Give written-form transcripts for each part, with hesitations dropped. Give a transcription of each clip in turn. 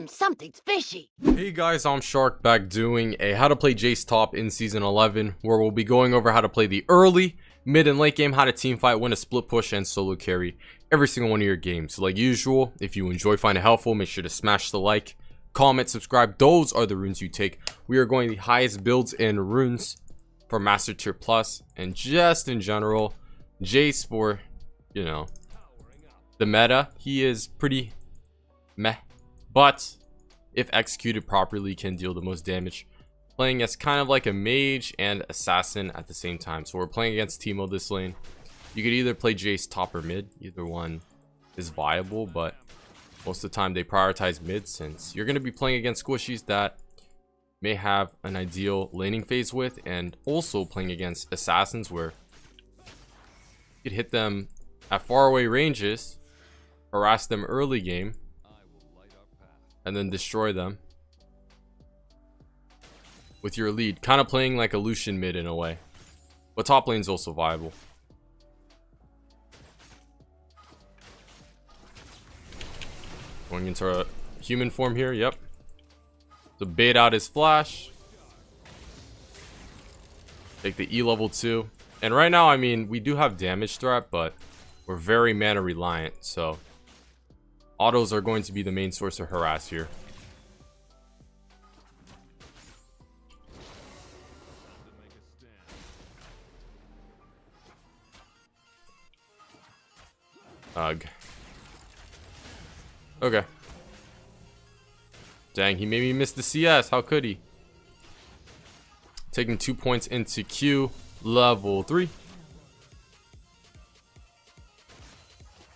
Something's fishy. Hey guys, I'm Shark back doing a how to play Jayce top in season 11, where we'll be going over how to play the early, mid, and late game, how to team fight, win a split push, and solo carry every single one of your games. So like usual, if you enjoy, find it helpful, make sure to smash the like, comment, subscribe. Those are the runes you take. We are going the highest builds in runes for Master Tier Plus, and just in general, Jayce for, you know, the meta. He is pretty meh, but if executed properly can deal the most damage, playing as kind of like a mage and assassin at the same time. So we're playing against Teemo this lane. You could either play Jayce top or mid, either one is viable, but most of the time they prioritize mid, since you're going to be playing against squishies that may have an ideal laning phase with, and also playing against assassins where you could hit them at faraway ranges, harass them early game, and then destroy them with your lead, kind of playing like a Lucian mid in a way, but top lane's also viable. Going into a human form here. Yep, so bait out his flash, take the E level 2, and right now, I mean, we do have damage threat, but we're very mana reliant, so autos are going to be the main source of harass here. Ugh. Okay. Dang, he made me miss the CS. How could he? Taking 2 points into Q level 3.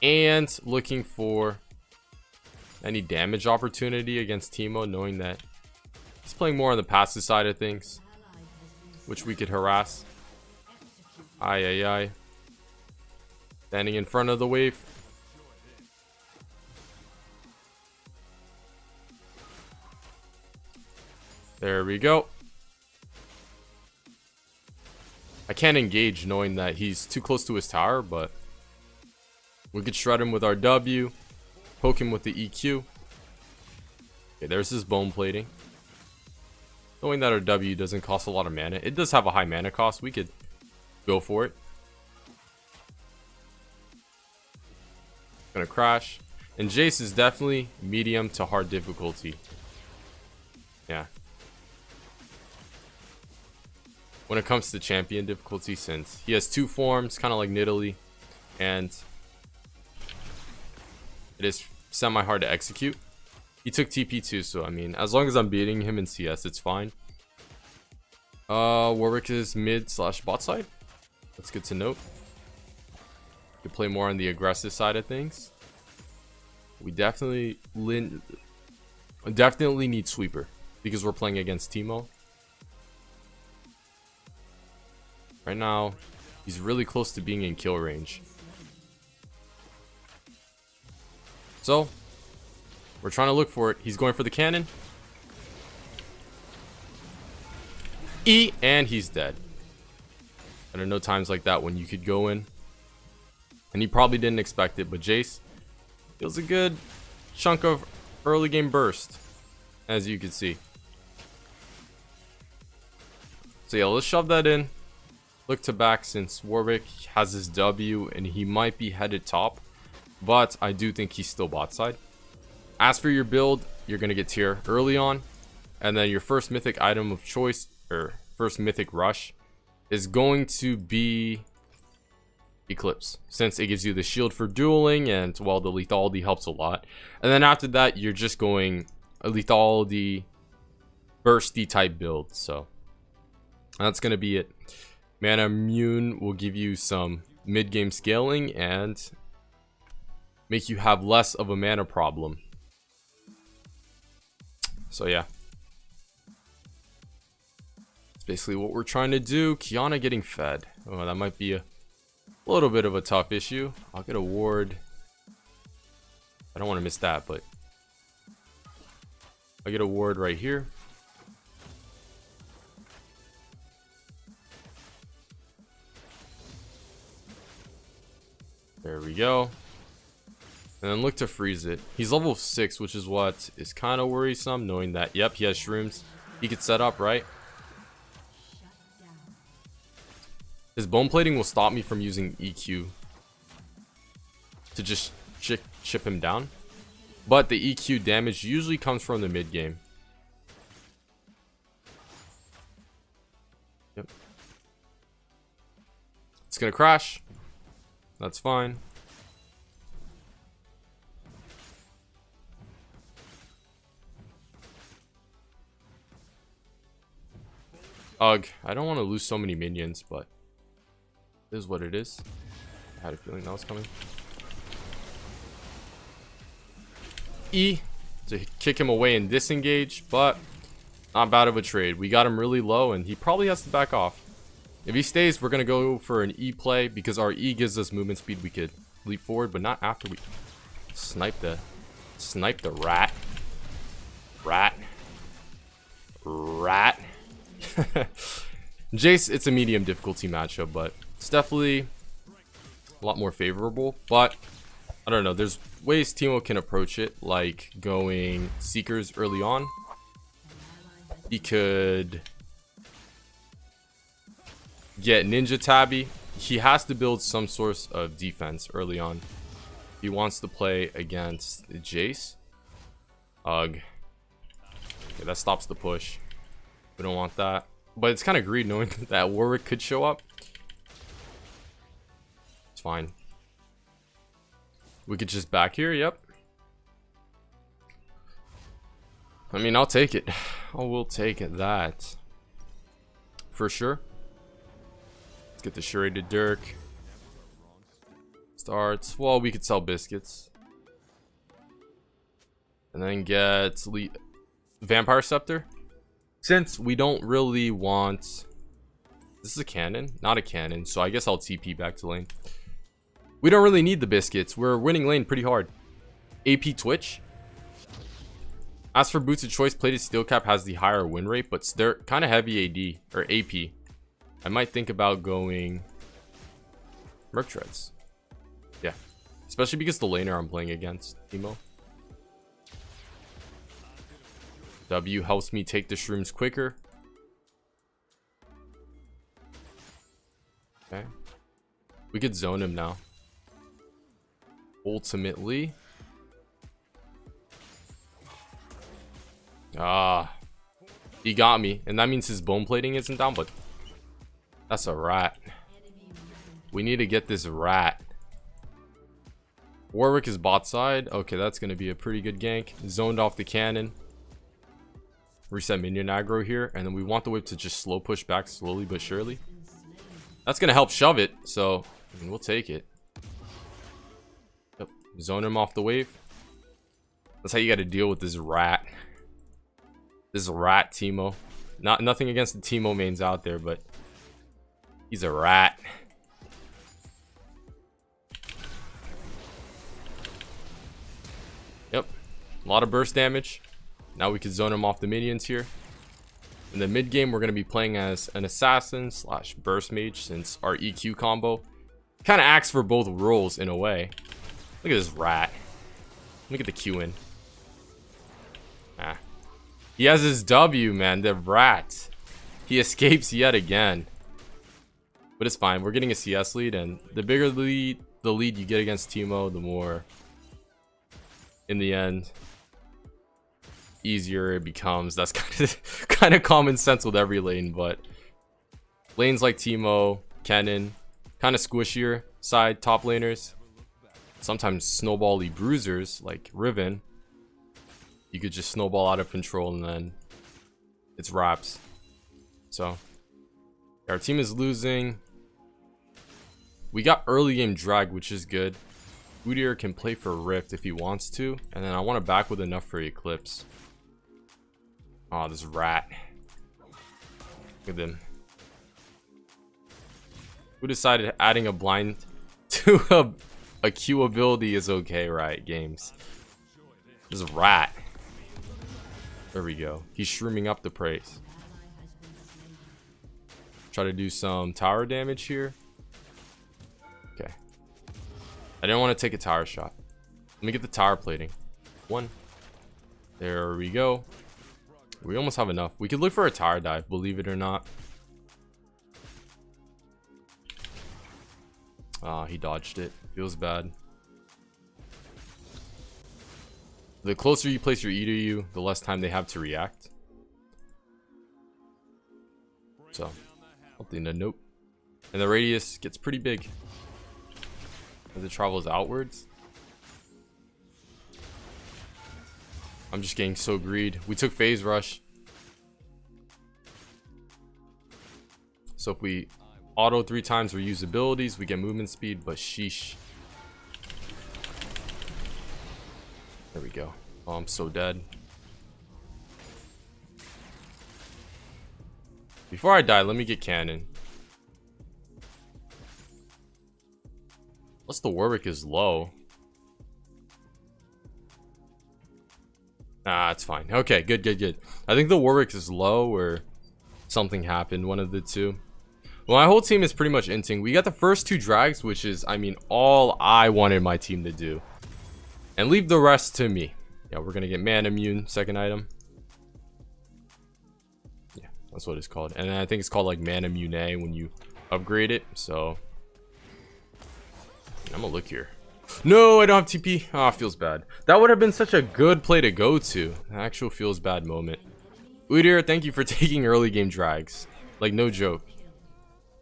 And looking for any damage opportunity against Teemo, knowing that he's playing more on the passive side of things, which we could harass. Aye. Standing in front of the wave. There we go. I can't engage knowing that he's too close to his tower, but we could shred him with our W, poke him with the EQ. Okay, there's his bone plating. Knowing that our W doesn't cost a lot of mana. It does have a high mana cost. We could go for it. Gonna crash. And Jayce is definitely medium to hard difficulty. Yeah. When it comes to champion difficulty, since he has 2 forms, kind of like Nidalee, and it is semi-hard to execute. He took TP too, so I mean, as long as I'm beating him in CS, it's fine. Warwick is mid/bot side. That's good to note. You can play more on the aggressive side of things. We definitely need sweeper because we're playing against Teemo. Right now, he's really close to being in kill range. So, we're trying to look for it. He's going for the cannon. E, and he's dead. I don't know times like that when you could go in. And he probably didn't expect it, but Jayce feels a good chunk of early game burst, as you can see. So yeah, let's shove that in. Look to back, since Warwick has his W and he might be headed top, but I do think he's still bot side. As for your build, you're going to get tier early on, and then your first mythic item of choice, or first mythic rush, is going to be Eclipse, since it gives you the shield for dueling, and well, the lethality helps a lot. And then after that, you're just going a lethality bursty type build, so that's going to be it. Mana Immune will give you some mid-game scaling and make you have less of a mana problem. So yeah, it's basically what we're trying to do. Kiana getting fed. Oh, that might be a little bit of a tough issue. I'll get a ward. I don't want to miss that, but I'll get a ward right here. There we go. And then look to freeze it. He's level 6, which is what is kind of worrisome, knowing that, yep, he has shrooms. He could set up, right? His bone plating will stop me from using EQ to just chip him down. But the EQ damage usually comes from the mid game. Yep. It's gonna crash. That's fine. Ugh, I don't want to lose so many minions, but it is what it is. I had a feeling that was coming. E to kick him away and disengage, but not bad of a trade. We got him really low and he probably has to back off. If he stays, we're going to go for an E play because our E gives us movement speed. We could leap forward, but not after we snipe the rat. Jayce, it's a medium difficulty matchup, but it's definitely a lot more favorable. But I don't know, there's ways Teemo can approach it, like going Seekers early on. He could get Ninja Tabby. He has to build some source of defense early on. He wants to play against Jayce. Ugh. Okay, that stops the push. We don't want that. But it's kind of greed knowing that Warwick could show up. It's fine. We could just back here, yep. I mean, I'll take it. I will take it, that. For sure. Let's get the Shurated Dirk. Starts. Well, we could sell biscuits. And then get Vampire Scepter. Since we don't really want... This is a cannon, not a cannon. So I guess I'll TP back to lane. We don't really need the biscuits. We're winning lane pretty hard. AP Twitch. As for Boots of Choice, Plated Steel Cap has the higher win rate, but they're kind of heavy AD or AP. I might think about going Merc Treads. Yeah. Especially because the laner I'm playing against, Teemo. W helps me take the shrooms quicker. Okay. We could zone him now. Ultimately. He got me. And that means his bone plating isn't down, but that's a rat. We need to get this rat. Warwick is bot side. Okay, that's going to be a pretty good gank. Zoned off the cannon. Reset minion aggro here. And then we want the whip to just slow push back slowly but surely. That's going to help shove it. So, I mean, we'll take it. Yep. Zone him off the wave. That's how you got to deal with this rat. This rat Teemo. Nothing against the Teemo mains out there, but he's a rat. Yep. A lot of burst damage. Now we can zone him off the minions here. In the mid game, we're going to be playing as an assassin / burst mage, since our EQ combo kind of acts for both roles in a way. Look at this rat. Look at the Q in. He has his W, man. The rat. He escapes yet again. But it's fine. We're getting a CS lead, and the bigger the lead you get against Teemo, the more, in the end, easier it becomes. That's kind of common sense with every lane, but lanes like Teemo, Kennen, kind of squishier side top laners, sometimes snowbally bruisers like Riven, you could just snowball out of control and then it's wraps. So our team is losing. We got early game drag, which is good. Udyr can play for Rift if he wants to, and then I want to back with enough for Eclipse. Oh, this rat. Look at him. Who decided adding a blind to a Q ability is okay, right? Games. This rat. There we go. He's shrooming up the praise. Try to do some tower damage here. Okay. I didn't want to take a tower shot. Let me get the tower plating. One. There we go. We almost have enough. We could look for a tower dive, believe it or not. Ah, he dodged it. Feels bad. The closer you place your E to you, the less time they have to react. So, something to note. And the radius gets pretty big as it travels outwards. I'm just getting so greed. We took phase rush. So if we auto 3 times or use abilities, we get movement speed, but sheesh. There we go. Oh, I'm so dead. Before I die, let me get cannon. Unless the Warwick is low. Ah, it's fine. Okay, good, good, good. I think the Warwick is low or something happened, one of the two. Well, my whole team is pretty much inting. We got the first 2 drags, which is, I mean, all I wanted my team to do. And leave the rest to me. Yeah, we're gonna get man immune, second item. Yeah, that's what it's called. And then I think it's called like man immune when you upgrade it. So I'm gonna look here. No, I don't have TP. Ah, feels bad. That would have been such a good play to go to. Actual feels bad moment. Udyr, thank you for taking early game drags. Like, no joke.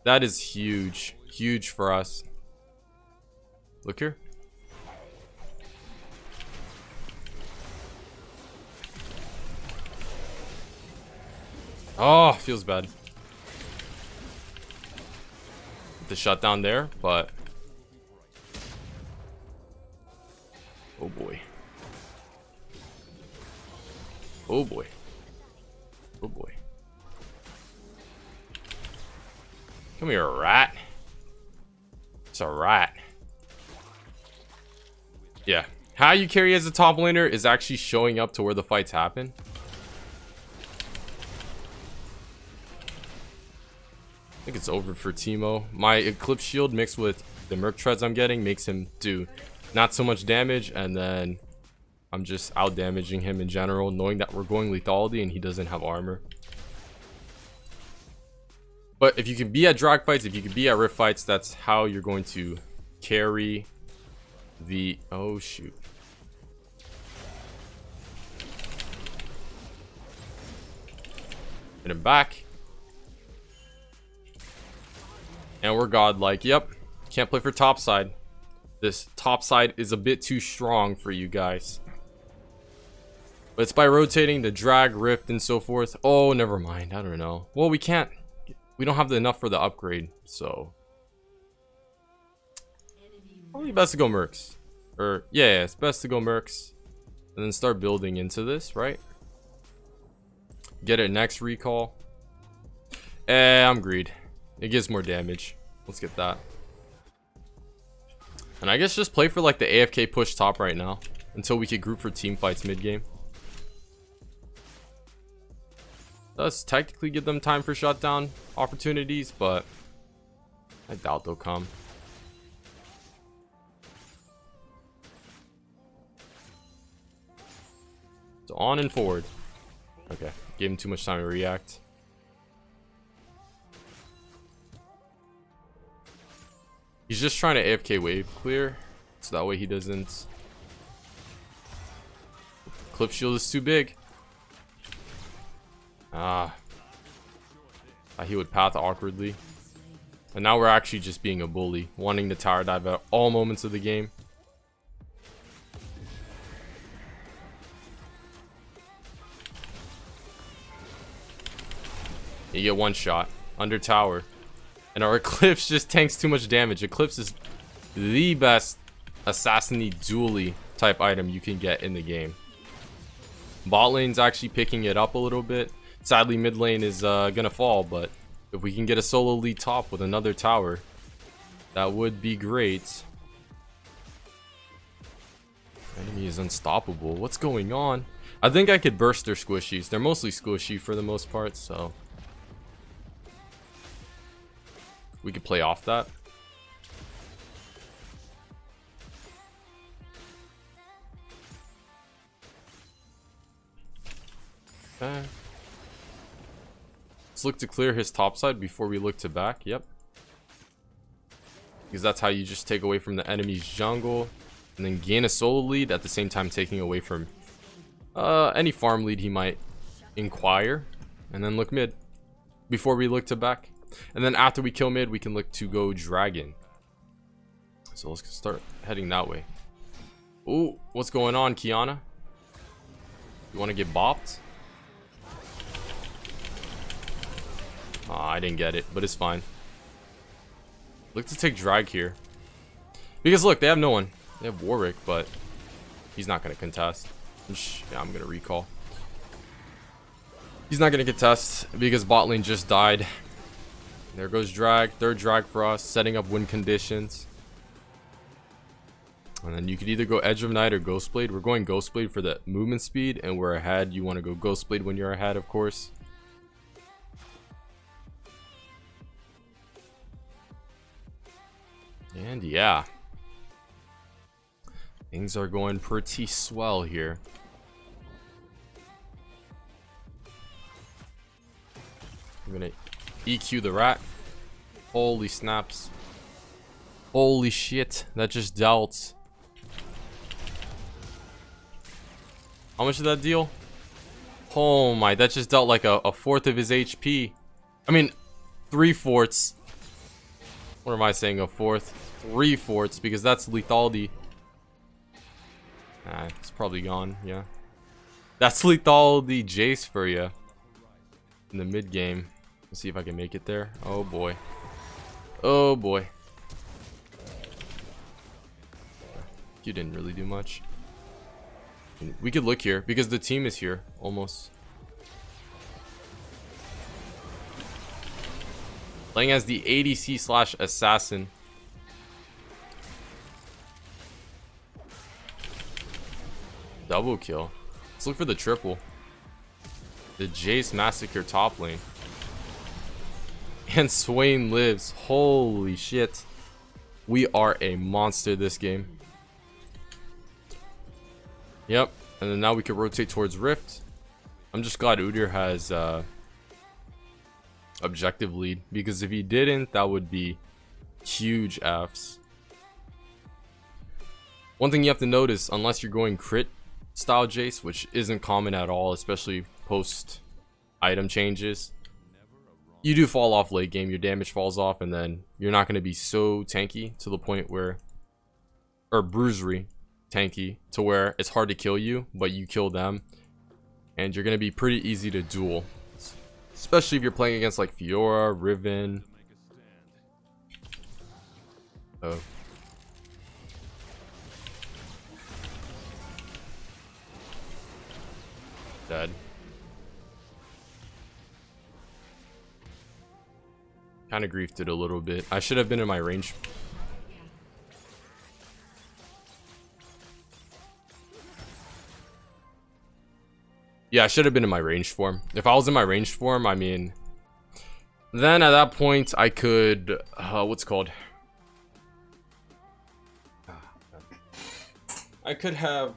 That is huge. Huge for us. Look here. Oh, feels bad. The shutdown there, but oh boy. Oh boy. Oh boy. Come here, rat. It's a rat. Yeah. How you carry as a top laner is actually showing up to where the fights happen. I think it's over for Teemo. My Eclipse Shield mixed with the Merc Treads I'm getting makes him do not so much damage, and then I'm just out damaging him in general, knowing that we're going lethality and he doesn't have armor. But if you can be at drag fights, if you can be at rift fights, that's how you're going to carry the... Oh, shoot. Hit him back. And we're godlike. Yep. Can't play for top side. This top side is a bit too strong for you guys. But it's by rotating the drag, rift, and so forth. Oh, never mind. I don't know. Well, we can't. We don't have enough for the upgrade, so probably best to go mercs. Or yeah, it's best to go mercs and then start building into this, right? Get it next recall. I'm greed. It gives more damage. Let's get that. And I guess just play for like the AFK push top right now until we could group for team fights mid game. Does technically give them time for shutdown opportunities, but I doubt they'll come. So on and forward. Okay, gave him too much time to react. He's just trying to AFK wave clear, so that way he doesn't. Clip shield is too big. He would path awkwardly. And now we're actually just being a bully, wanting to tower dive at all moments of the game. You get one shot under tower. And our Eclipse just tanks too much damage. Eclipse is the best assassin-y dually type item you can get in the game. Bot lane's actually picking it up a little bit. Sadly, mid lane is gonna fall, but if we can get a solo lead top with another tower, that would be great. Enemy is unstoppable. What's going on? I think I could burst their squishies. They're mostly squishy for the most part, so we could play off that. Let's look to clear his top side before we look to back. Yep. Because that's how you just take away from the enemy's jungle and then gain a solo lead at the same time taking away from any farm lead he might inquire. And then look mid before we look to back. And then after we kill mid, we can look to go dragon. So let's start heading that way. Ooh, what's going on, Kiana? You want to get bopped? I didn't get it, but it's fine. Look to take drag here. Because look, they have no one. They have Warwick, but he's not going to contest. Yeah, I'm going to recall. He's not going to contest because bot lane just died. There goes drag. Third drag for us, setting up win conditions. And then you could either go Edge of Night or Ghostblade. We're going Ghostblade for the movement speed, and we're ahead. You want to go Ghostblade when you're ahead, of course. And yeah, things are going pretty swell here. I'm gonna EQ the rat. Holy snaps. Holy shit, that just dealt. How much did that deal? Oh my, that just dealt like a fourth of his HP. I mean, 3/4. What am I saying? A fourth? 3/4, because that's lethality. It's probably gone. Yeah, that's lethality Jayce for you in the mid game. Let's see if I can make it there. Oh boy. Oh boy. You didn't really do much. We could look here because the team is here almost. Playing as the ADC / assassin. Double kill. Let's look for the triple. The Jayce massacre top lane. And Swain lives. Holy shit. We are a monster this game. Yep. And then now we can rotate towards Rift. I'm just glad Udyr has objective lead, because if he didn't, that would be huge Fs. One thing you have to notice, unless you're going crit style Jayce, which isn't common at all, especially post item changes, you do fall off late game, your damage falls off, and then you're not going to be so tanky to the point where, or bruisery tanky to where it's hard to kill you, but you kill them, and you're going to be pretty easy to duel, especially if you're playing against like Fiora, Riven. Oh. Dead. Kind of griefed it a little bit. I should have been in my range. Yeah, I should have been in my ranged form. If I was in my ranged form, I mean, then at that point I could, what's it called? I could have.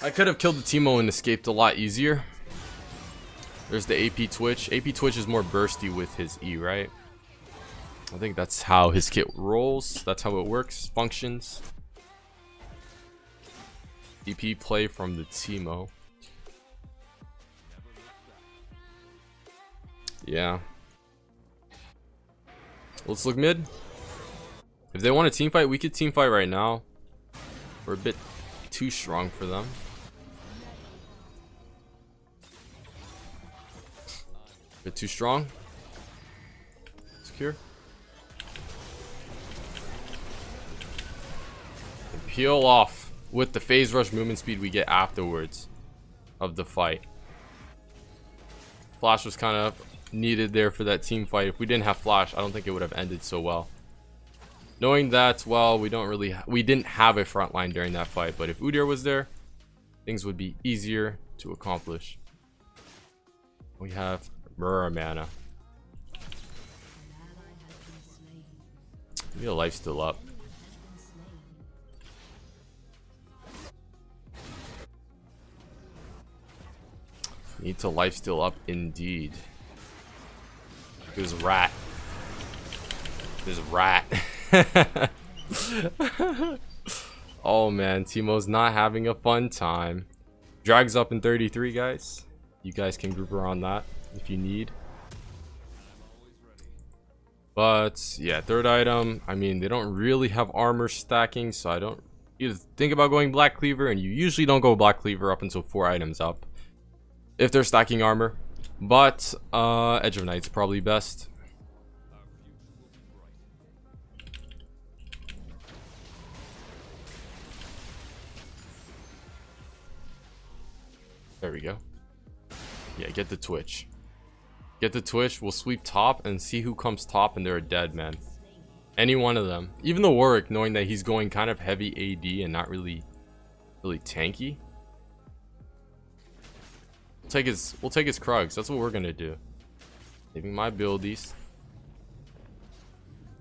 I could have killed the Teemo and escaped a lot easier. There's the AP Twitch. AP Twitch is more bursty with his E, right? I think that's how his kit rolls. That's how it works, functions. EP play from the Teemo. Yeah. Let's look mid. If they want a team fight, we could team fight right now. We're a bit too strong for them. Bit too strong. Secure. And peel off with the phase rush movement speed we get afterwards of the fight. Flash was kind of needed there for that team fight. If we didn't have Flash, I don't think it would have ended so well. Knowing that, well, we didn't have a front line during that fight, but if Udyr was there, things would be easier to accomplish. We have Mura mana. Maybe the life's still up. Need to lifesteal up indeed. There's rat. There's rat. Oh man, Teemo's not having a fun time. Drag's up in 33, guys. You guys can group around that if you need. But yeah, third item. I mean, they don't really have armor stacking, so I don't either think about going Black Cleaver, and you usually don't go Black Cleaver up until 4 items up if they're stacking armor. But Edge of Night's probably best. There we go. Yeah, get the Twitch. Get the Twitch. We'll sweep top and see who comes top, and they're a dead man. Any one of them. Even the Warwick, knowing that he's going kind of heavy AD and not really tanky. We'll take his Krugs. That's what we're gonna do. Saving my buildies.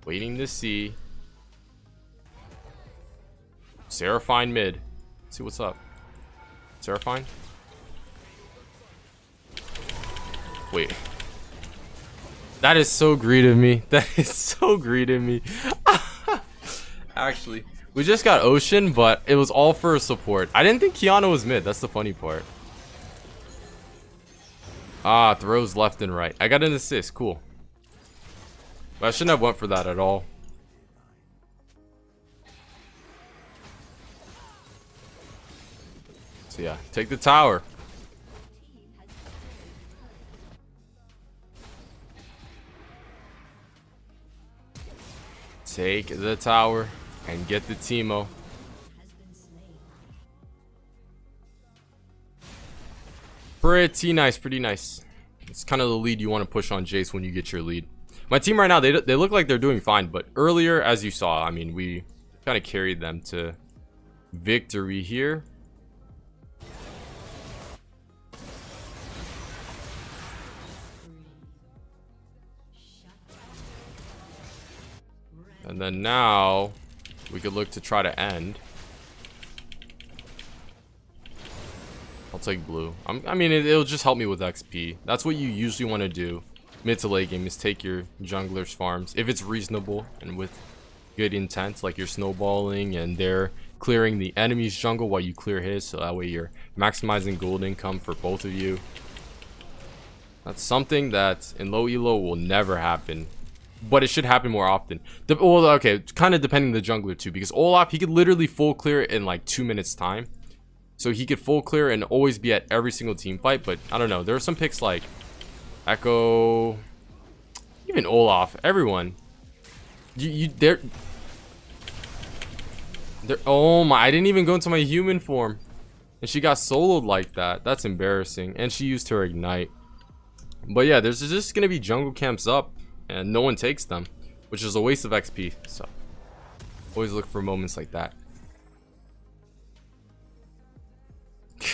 Waiting to see. Seraphine mid. Let's see what's up. Seraphine? Wait. That is so greedy of me. That is so greedy of me. Actually, we just got Ocean, but it was all for support. I didn't think Kiana was mid. That's the funny part. Ah, throws left and right. I got an assist. Cool. But I shouldn't have went for that at all. So yeah, take the tower. Take the tower and get the Teemo. Pretty nice, pretty nice. It's kind of the lead you want to push on Jayce when you get your lead. My team right now, they look like they're doing fine, but earlier, as you saw, I mean, we kind of carried them to victory here. And then now we could look to try to end. I'll take blue. I mean, it'll just help me with XP. That's what you usually want to do mid to late game, is take your jungler's farms if it's reasonable and with good intent, like you're snowballing and they're clearing the enemy's jungle while you clear his, so that way you're maximizing gold income for both of you. That's something that in low elo will never happen, but it should happen more often. Well, okay, kind of depending on the jungler too, because Olaf, he could literally full clear in like 2 minutes time. So he could full clear and always be at every single team fight. But I don't know, there are some picks like Echo, even Olaf, everyone. They're oh my, I didn't even go into my human form. And she got soloed like that. That's embarrassing. And she used her ignite. But yeah, there's just gonna be jungle camps up and no one takes them, which is a waste of XP. So always look for moments like that.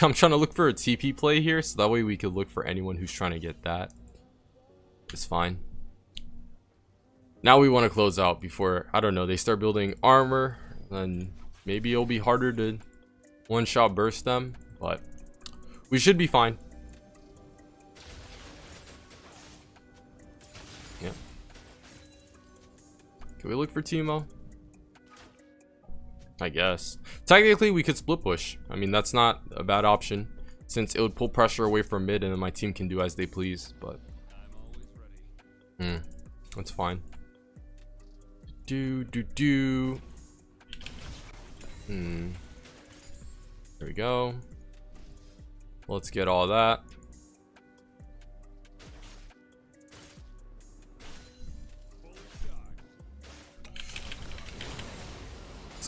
I'm trying to look for a TP play here, so that way we could look for anyone who's trying to get that. It's fine. Now we want to close out before, I don't know, they start building armor, and maybe it'll be harder to one-shot burst them, but we should be fine. Yeah. Can we look for Teemo? I guess. Technically, we could split push. I mean, that's not a bad option, since it would pull pressure away from mid, and then my team can do as they please. But that's fine. There we go. Let's get all that.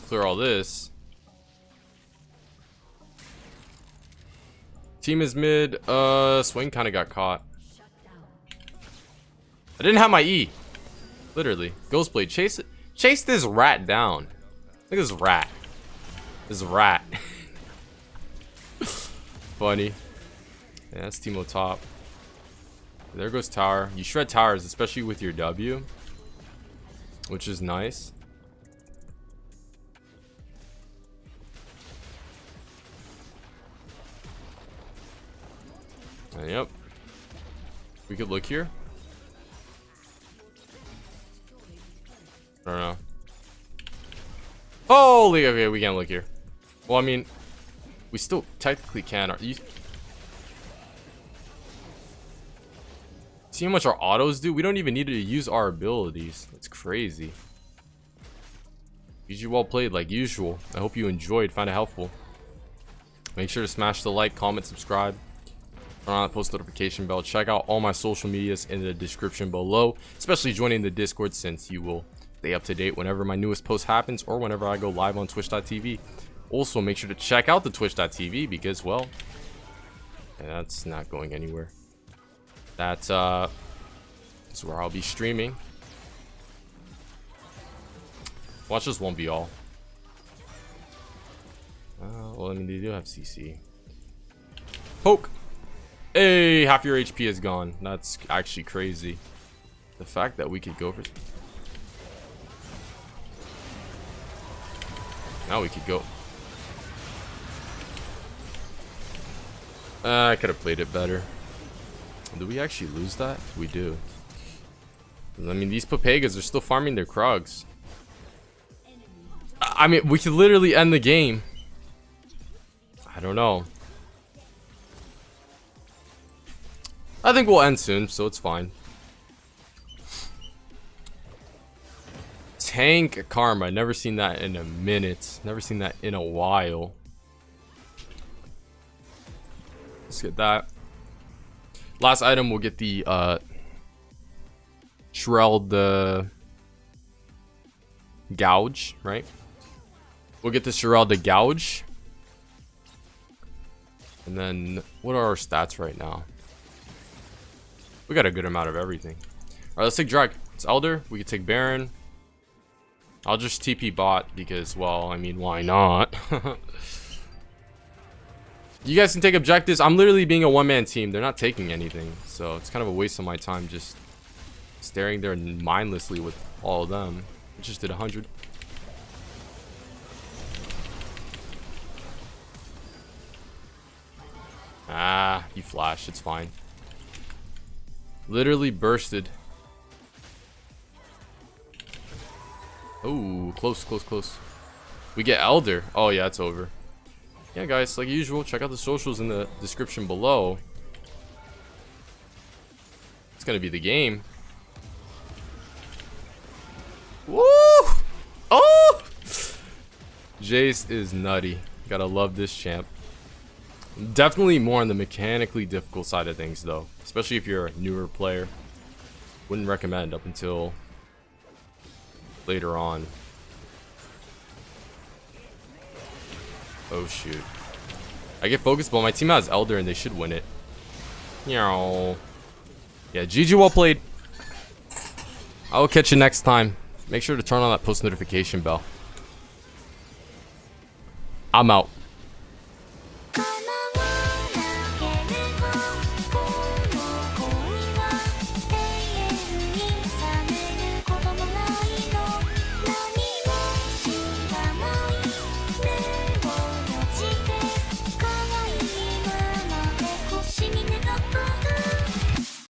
Clear all this. Team is mid. Swing kind of got caught. I didn't have my E. Literally. Ghostblade. Chase this rat down. Look at this rat. This rat. Funny. Yeah, that's Teemo top. There goes tower. You shred towers, especially with your W, which is nice. Yep. We could look here. I don't know. Holy, okay, we can't look here. Well, I mean, we still technically can. See how much our autos do? We don't even need to use our abilities. That's crazy. GG, well played like usual. I hope you enjoyed, find it helpful. Make sure to smash the like, comment, subscribe. Turn on that post notification bell. Check out all my social medias in the description below. Especially joining the Discord, since you will stay up to date whenever my newest post happens or whenever I go live on twitch.tv. Also, make sure to check out the twitch.tv because, well, that's not going anywhere. That's where I'll be streaming. Watch this won't be all. Well, I mean, they do have CC. Poke. Hey, half your HP is gone. That's actually crazy. The fact that we could go for... Now we could go. I could have played it better. Do we actually lose that? We do. I mean, these Papegas are still farming their Krogs. I mean, we could literally end the game. I don't know. I think we'll end soon, so it's fine. Tank Karma. Never seen that in a minute. Never seen that in a while. Let's get that. Last item, we'll get the Shreld Gouge, right? We'll get the Shreld Gouge. And then, what are our stats right now? We got a good amount of everything. Alright, let's take Drag. It's Elder. We can take Baron. I'll just TP bot because, well, I mean, why not? You guys can take objectives. I'm literally being a one-man team. They're not taking anything. So it's kind of a waste of my time just staring there mindlessly with all of them. I just did 100. Ah, you flash. It's fine. Literally bursted. Oh, close, close, close. We get Elder. Oh, yeah, it's over. Yeah, guys, like usual, check out the socials in the description below. It's gonna be the game. Woo! Oh! Jayce is nutty. Gotta love this champ. Definitely more on the mechanically difficult side of things, though. Especially if you're a newer player. Wouldn't recommend up until later on. Oh shoot. I get focused, but my team has Elder and they should win it. Yeah, GG, well played. I will catch you next time. Make sure to turn on that post notification bell. I'm out.